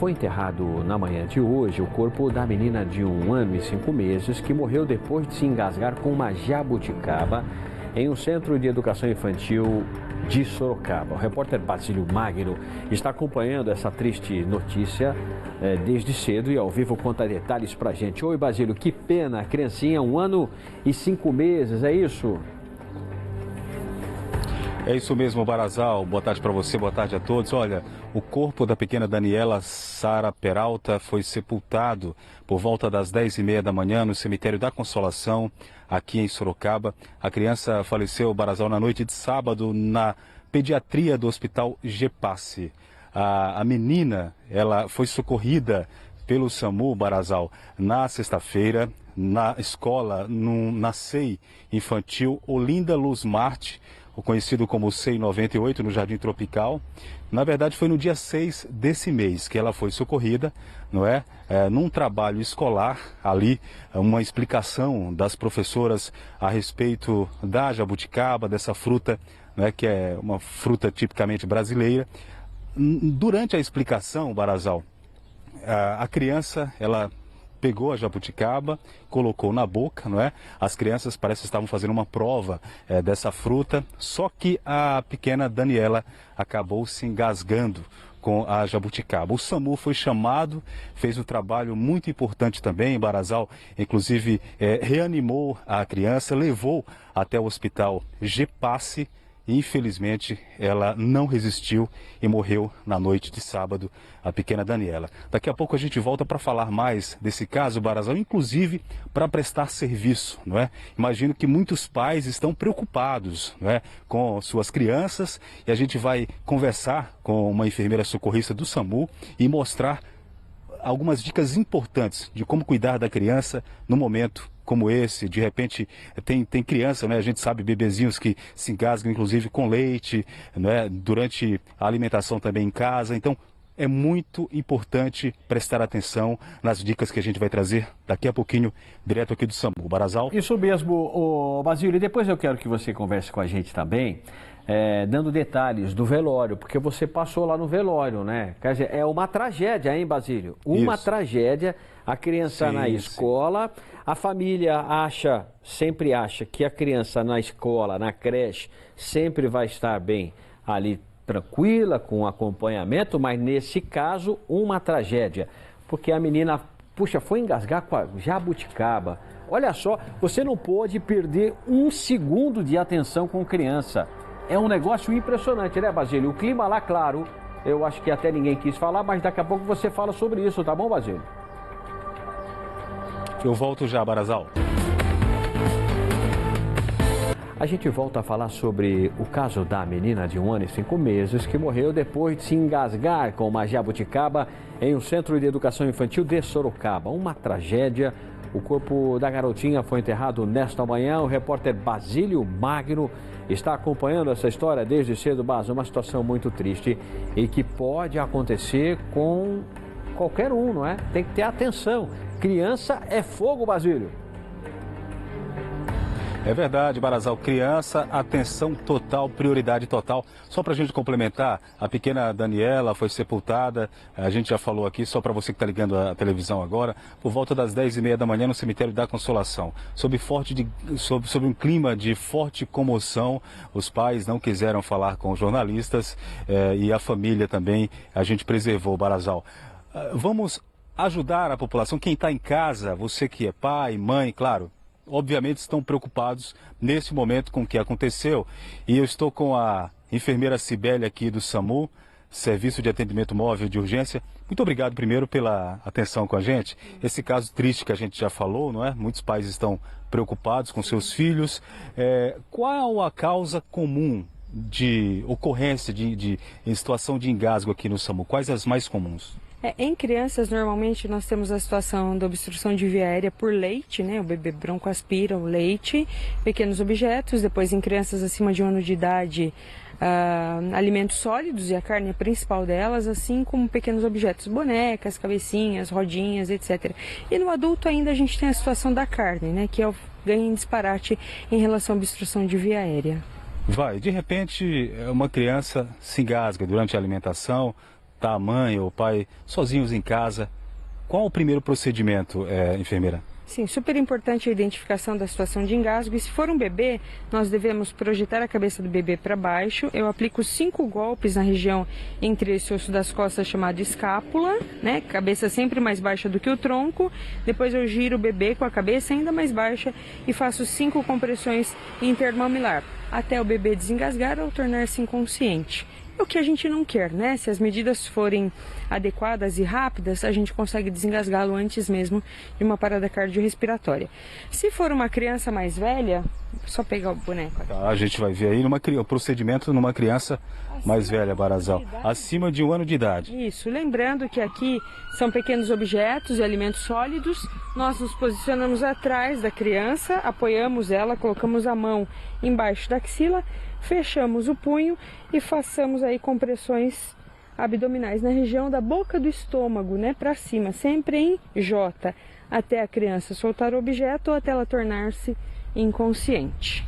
Foi enterrado na manhã de hoje o corpo da menina de 1 ano e 5 meses que morreu depois de se engasgar com uma jabuticaba em um centro de educação infantil de Sorocaba. O repórter Basílio Magno está acompanhando essa triste notícia desde cedo e ao vivo conta detalhes pra gente. Oi, Basílio, que pena, a criancinha, 1 ano e 5 meses, é isso? É isso mesmo, Barazal. Boa tarde para você, boa tarde a todos. Olha, o corpo da pequena Daniela Sara Peralta foi sepultado por volta das 10h30 da manhã no cemitério da Consolação, aqui em Sorocaba. A criança faleceu, Barazal, na noite de sábado na pediatria do Hospital Gepasse. A menina, ela foi socorrida pelo SAMU, Barazal, na sexta-feira, na escola, na SEI Infantil Olinda Luz Marte, o conhecido como SEI 98, no Jardim Tropical. Na verdade, foi no dia 6 desse mês que ela foi socorrida, não é? Num trabalho escolar, ali, uma explicação das professoras a respeito da jabuticaba, dessa fruta, né, que é uma fruta tipicamente brasileira. Durante a explicação, Barazal, a criança, ela pegou a jabuticaba, colocou na boca, não é? As crianças parece que estavam fazendo uma prova dessa fruta, só que a pequena Daniela acabou se engasgando com a jabuticaba. O SAMU foi chamado, fez um trabalho muito importante também, Barazal, inclusive reanimou a criança, levou até o hospital Gepasse. Infelizmente, ela não resistiu e morreu na noite de sábado, a pequena Daniela. Daqui a pouco a gente volta para falar mais desse caso, Barazal, inclusive para prestar serviço, não é? Imagino que muitos pais estão preocupados, não é, com suas crianças, e a gente vai conversar com uma enfermeira socorrista do SAMU e mostrar algumas dicas importantes de como cuidar da criança no momento como esse. De repente tem criança, né? A gente sabe, bebezinhos que se engasgam inclusive com leite, né? Durante a alimentação também em casa. Então é muito importante prestar atenção nas dicas que a gente vai trazer daqui a pouquinho, direto aqui do SAMU. Barazal? Isso mesmo, Basílio. E depois eu quero que você converse com a gente também, dando detalhes do velório, porque você passou lá no velório, né? Quer dizer, é uma tragédia, hein, Basílio? Uma tragédia, a criança na escola, a família sempre acha que a criança na escola, na creche, sempre vai estar bem ali, tranquila, com acompanhamento, mas nesse caso, uma tragédia, porque a menina, foi engasgar com a jabuticaba. Olha só, você não pode perder 1 segundo de atenção com criança. É um negócio impressionante, né, Basílio? O clima lá, claro, eu acho que até ninguém quis falar, mas daqui a pouco você fala sobre isso, tá bom, Basílio? Eu volto já, Barazal. A gente volta a falar sobre o caso da menina de 1 ano e 5 meses que morreu depois de se engasgar com uma jabuticaba em um centro de educação infantil de Sorocaba. Uma tragédia. O corpo da garotinha foi enterrado nesta manhã. O repórter Basílio Magno está acompanhando essa história desde cedo, uma situação muito triste e que pode acontecer com qualquer um, não é? Tem que ter atenção. Criança é fogo, Basílio. É verdade, Barazal. Criança, atenção total, prioridade total. Só para a gente complementar, a pequena Daniela foi sepultada, a gente já falou aqui, só para você que está ligando a televisão agora, por volta das 10h30 da manhã no cemitério da Consolação. Sob um clima de forte comoção, os pais não quiseram falar com os jornalistas e a família também, a gente preservou, Barazal. Vamos ajudar a população, quem está em casa, você que é pai, mãe, claro, obviamente estão preocupados nesse momento com o que aconteceu. E eu estou com a enfermeira Cibele aqui do SAMU, Serviço de Atendimento Móvel de Urgência. Muito obrigado primeiro pela atenção com a gente. Esse caso triste que a gente já falou, não é? Muitos pais estão preocupados com seus filhos. Qual a causa comum de ocorrência em situação de engasgo aqui no SAMU? Quais as mais comuns? Em crianças, normalmente, nós temos a situação da obstrução de via aérea por leite, né? O bebê broncoaspira o leite, pequenos objetos. Depois, em crianças acima de 1 ano de idade, alimentos sólidos e a carne é a principal delas, assim como pequenos objetos, bonecas, cabecinhas, rodinhas, etc. E no adulto ainda a gente tem a situação da carne, né? Que é o ganho em disparate em relação à obstrução de via aérea. De repente, uma criança se engasga durante a alimentação, está a mãe ou o pai sozinhos em casa, qual o primeiro procedimento, enfermeira? Sim, super importante a identificação da situação de engasgo. E se for um bebê, nós devemos projetar a cabeça do bebê para baixo. Eu aplico 5 golpes na região entre esse osso das costas chamado escápula, né? Cabeça sempre mais baixa do que o tronco. Depois eu giro o bebê com a cabeça ainda mais baixa e faço 5 compressões intermamilar, até o bebê desengasgar ou tornar-se inconsciente. O que a gente não quer, né? Se as medidas forem adequadas e rápidas, a gente consegue desengasgá-lo antes mesmo de uma parada cardiorrespiratória. Se for uma criança mais velha, só pegar o boneco. Tá, a gente vai ver aí o procedimento numa criança mais velha, Barazal, acima de 1 ano de idade. Isso, lembrando que aqui são pequenos objetos e alimentos sólidos. Nós nos posicionamos atrás da criança, apoiamos ela, colocamos a mão embaixo da axila, fechamos o punho e façamos aí compressões abdominais na região da boca do estômago, né, para cima, sempre em J, até a criança soltar o objeto ou até ela tornar-se inconsciente.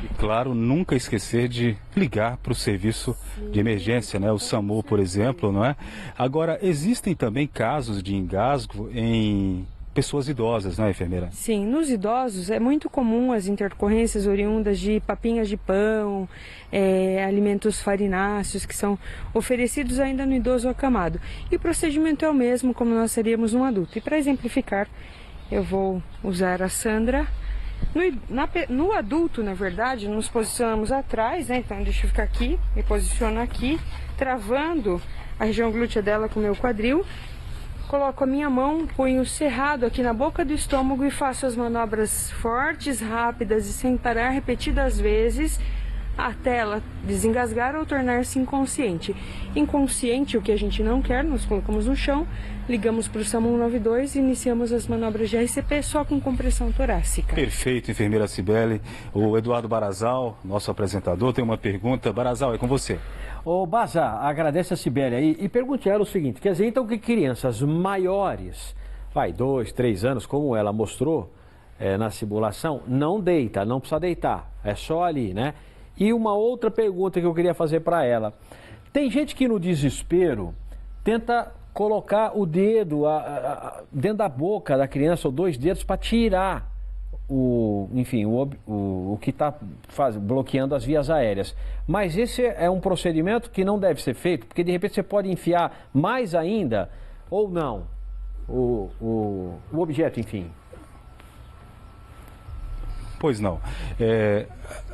E claro, nunca esquecer de ligar para o serviço de emergência, né, o SAMU, por exemplo, não é? Agora, existem também casos de engasgo em pessoas idosas, não é, enfermeira? Sim, nos idosos é muito comum as intercorrências oriundas de papinhas de pão, alimentos farináceos que são oferecidos ainda no idoso acamado. E o procedimento é o mesmo como nós seríamos um adulto. E para exemplificar, eu vou usar a Sandra. No adulto, na verdade, nos posicionamos atrás, né? Então deixa eu ficar aqui, me posiciono aqui, travando a região glútea dela com o meu quadril. Coloco a minha mão, punho cerrado aqui na boca do estômago e faço as manobras fortes, rápidas e sem parar, repetidas vezes, até ela desengasgar ou tornar-se inconsciente. Inconsciente, o que a gente não quer, nós colocamos no chão, ligamos para o SAMU 192 e iniciamos as manobras de RCP só com compressão torácica. Perfeito, enfermeira Cibele. O Eduardo Barazal, nosso apresentador, tem uma pergunta. Barazal, é com você. Ô, Baza, agradece a Cibele aí e pergunte a ela o seguinte, quer dizer, então que crianças maiores, 2, 3 anos, como ela mostrou na simulação, não deita, não precisa deitar, é só ali, né? E uma outra pergunta que eu queria fazer para ela, tem gente que no desespero tenta colocar o dedo dentro da boca da criança, ou 2 dedos, para tirar o que está bloqueando as vias aéreas. Mas esse é um procedimento que não deve ser feito, porque de repente você pode enfiar mais ainda, ou não, o objeto, enfim. Pois não.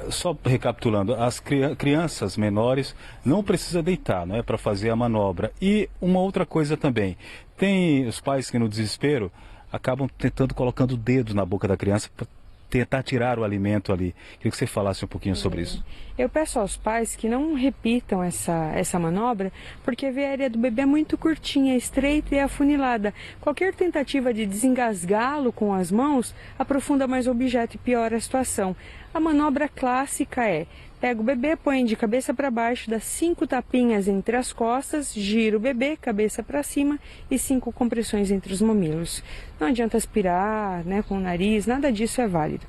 Só recapitulando, as crianças menores não precisam deitar, não é, para fazer a manobra. E uma outra coisa também, tem os pais que no desespero acabam colocando o dedo na boca da criança para tentar tirar o alimento ali. Queria que você falasse um pouquinho sobre isso. Eu peço aos pais que não repitam essa manobra, porque a via aérea do bebê é muito curtinha, estreita e afunilada. Qualquer tentativa de desengasgá-lo com as mãos aprofunda mais o objeto e piora a situação. A manobra clássica é: pega o bebê, põe de cabeça para baixo, dá 5 tapinhas entre as costas, gira o bebê, cabeça para cima e 5 compressões entre os mamilos. Não adianta aspirar, né, com o nariz, nada disso é válido.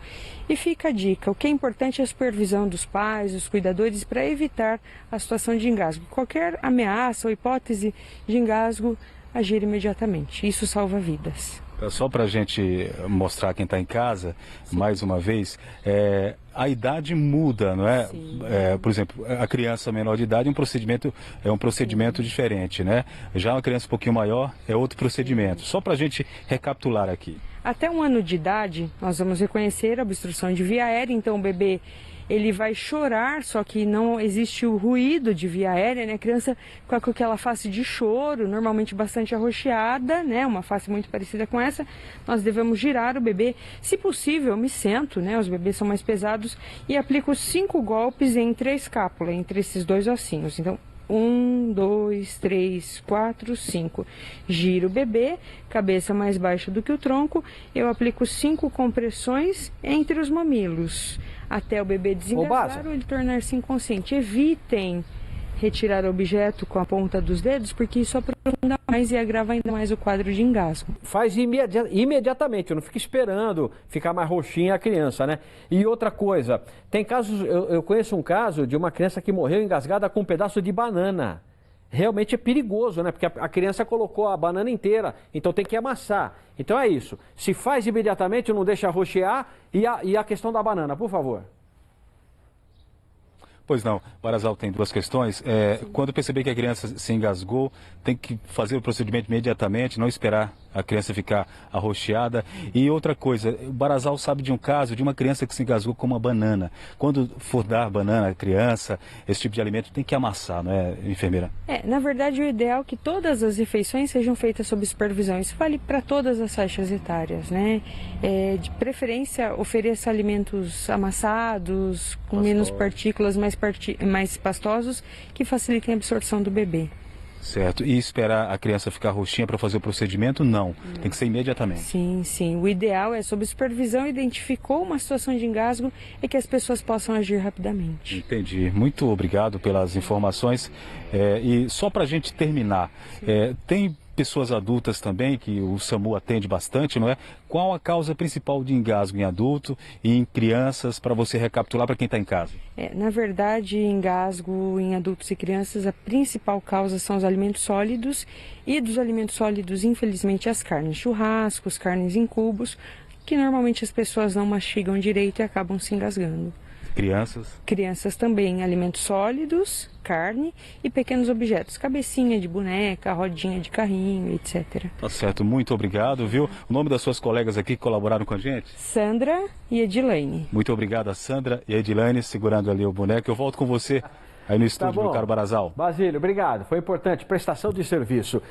E fica a dica, o que é importante é a supervisão dos pais, dos cuidadores, para evitar a situação de engasgo. Qualquer ameaça ou hipótese de engasgo, agir imediatamente. Isso salva vidas. Só para a gente mostrar quem está em casa, sim, mais uma vez, a idade muda, não é? Por exemplo, a criança menor de idade é um procedimento diferente, né? Já uma criança um pouquinho maior é outro procedimento. Só para a gente recapitular aqui. Até 1 ano de idade, nós vamos reconhecer a obstrução de via aérea, então o bebê ele vai chorar, só que não existe o ruído de via aérea, né? A criança com aquela face de choro, normalmente bastante arroxeada, né? Uma face muito parecida com essa. Nós devemos girar o bebê. Se possível, eu me sento, né? Os bebês são mais pesados e aplico 5 golpes entre a escápula, entre esses 2 ossinhos. Então, 1, 2, 3, 4, 5. Giro o bebê, cabeça mais baixa do que o tronco. Eu aplico 5 compressões entre os mamilos, até o bebê desengasgar ou ele tornar-se inconsciente. Evitem retirar o objeto com a ponta dos dedos, porque isso aprofunda mais e agrava ainda mais o quadro de engasgo. Faz imediatamente, não fica esperando ficar mais roxinha a criança, né? E outra coisa, tem casos, eu conheço um caso de uma criança que morreu engasgada com um pedaço de banana. realmente é perigoso, né? Porque a criança colocou a banana inteira, então tem que amassar. Então é isso. Se faz imediatamente, não deixa rochear. E a questão da banana, por favor. Pois não, Barazal tem duas questões. Quando perceber que a criança se engasgou, tem que fazer o procedimento imediatamente, não esperar a criança ficar arroxeada. E outra coisa, o Barazal sabe de um caso de uma criança que se engasgou com uma banana. Quando for dar banana à criança, esse tipo de alimento tem que amassar, não é, enfermeira? Na verdade, o ideal é que todas as refeições sejam feitas sob supervisão. Isso vale para todas as faixas etárias, né? De preferência, ofereça alimentos amassados, com menos partículas, mais pastosos, que facilitem a absorção do bebê. Certo. E esperar a criança ficar roxinha para fazer o procedimento? Não. Tem que ser imediatamente. Sim, sim. O ideal é, sob supervisão, identificou uma situação de engasgo e que as pessoas possam agir rapidamente. Entendi. Muito obrigado pelas informações. E só para a gente terminar, tem pessoas adultas também, que o SAMU atende bastante, não é? Qual a causa principal de engasgo em adulto e em crianças, para você recapitular para quem está em casa? Na verdade, engasgo em adultos e crianças, a principal causa são os alimentos sólidos e dos alimentos sólidos, infelizmente, as carnes, churrascos, carnes em cubos, que normalmente as pessoas não mastigam direito e acabam se engasgando. Crianças? Crianças também, alimentos sólidos, carne e pequenos objetos, cabecinha de boneca, rodinha de carrinho, etc. Tá certo, muito obrigado, viu? O nome das suas colegas aqui que colaboraram com a gente? Sandra e Edilane. Muito obrigado a Sandra e a Edilane segurando ali o boneco. Eu volto com você aí no estúdio, meu caro Barazal. Basílio, obrigado. Foi importante. Prestação de serviço.